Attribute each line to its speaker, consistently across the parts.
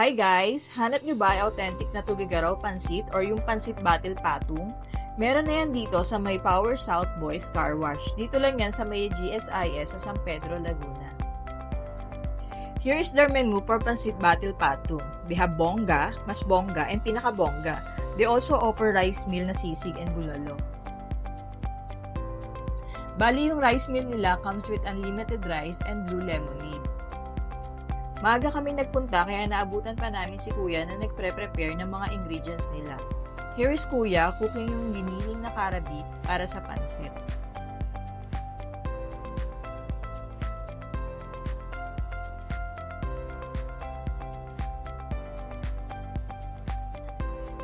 Speaker 1: Hi guys! Hanap nyo ba ay authentic na Tugigaraw pansit or yung pansit battle patung? Meron na yan dito sa may Power South Boys Car Wash. Dito lang yan sa may GSIS sa San Pedro, Laguna. Here is their menu for pansit battle patung. They have bongga, mas bongga, and pinaka-bongga. They also offer rice meal na sisig and bulalo. Bali yung rice meal nila comes with unlimited rice and blue lemonade. Maaga kaming nagpunta kaya naabutan pa namin si Kuya na nagpre-prepare ng mga ingredients nila. Here is Kuya cooking yung giniling na karabit para sa pansit.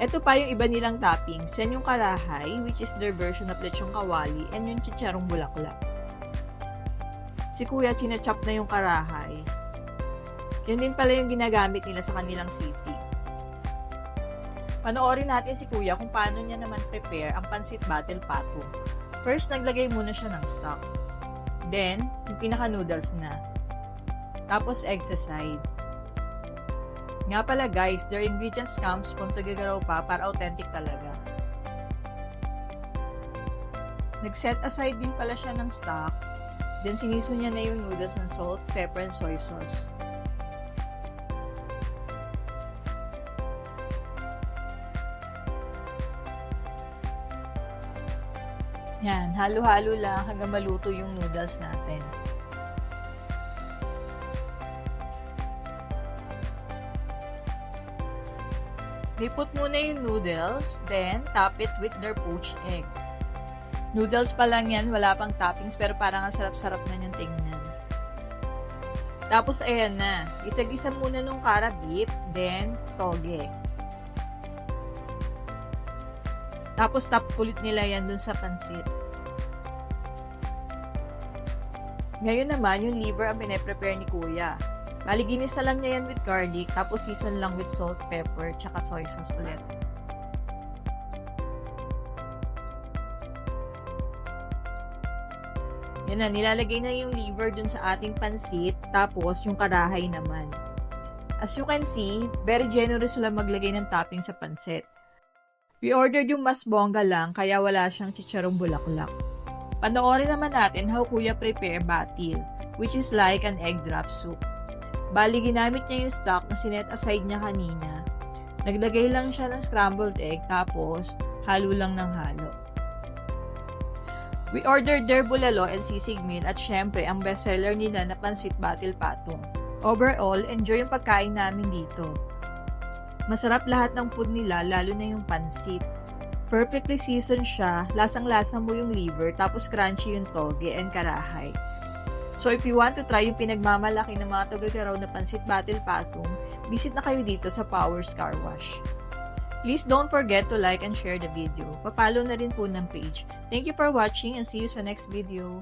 Speaker 1: Ito pa yung iba nilang toppings. Yan yung karahay, which is their version of lechong kawali, and yung chicharong bulaklak. Si Kuya chinachop na yung karahay. Yan din pala yung ginagamit nila sa kanilang sisig. Panoorin natin si Kuya kung paano niya naman prepare ang pansit battle patung. First, naglagay muna siya ng stock. Then, yung pinaka-noodles na. Tapos, egg sa side. Nga pala guys, their ingredients comes from Tugigaraw pa para authentic talaga. Nag-set aside din pala siya ng stock. Then, siniso niya na yung noodles ng salt, pepper, and soy sauce. Yan, halo-halo lang hanggang maluto yung noodles natin. They put muna yung noodles, then top it with their poached egg. Noodles pa lang yan, wala pang toppings, pero parang ang sarap-sarap na niyang tingnan. Tapos ayan na, isag-isa muna nung kara beef, then toge. Tapos top ulit nila yan dun sa pansit. Ngayon naman, yung liver ang pinaprepare ni Kuya. Bali, ginisa lang niya yan with garlic, tapos season lang with salt, pepper, tsaka soy sauce ulit. Yan na, nilalagay na yung liver dun sa ating pansit, tapos yung karahay naman. As you can see, very generous sila maglagay ng topping sa pansit. We ordered yung mas bongga lang, kaya wala siyang chicharong bulaklak. Panoorin naman natin how Kuya prepare batil, which is like an egg drop soup. Bali, ginamit niya yung stock na sinet aside niya kanina. Naglagay lang siya ng scrambled egg, tapos halo lang ng halo. We ordered their bulalo and sisig meal at syempre ang bestseller nila na pansit battle patung. Overall, enjoy yung pagkain namin dito. Masarap lahat ng food nila, lalo na yung pansit. Perfectly seasoned siya, lasang-lasa mo yung liver, tapos crunchy yung toge and karahay. So if you want to try yung pinagmamalaki ng mga Tugigaraw na pansit battle patung, visit na kayo dito sa Power's Car Wash. Please don't forget to like and share the video. Papalo na rin po ng page. Thank you for watching and see you sa next video.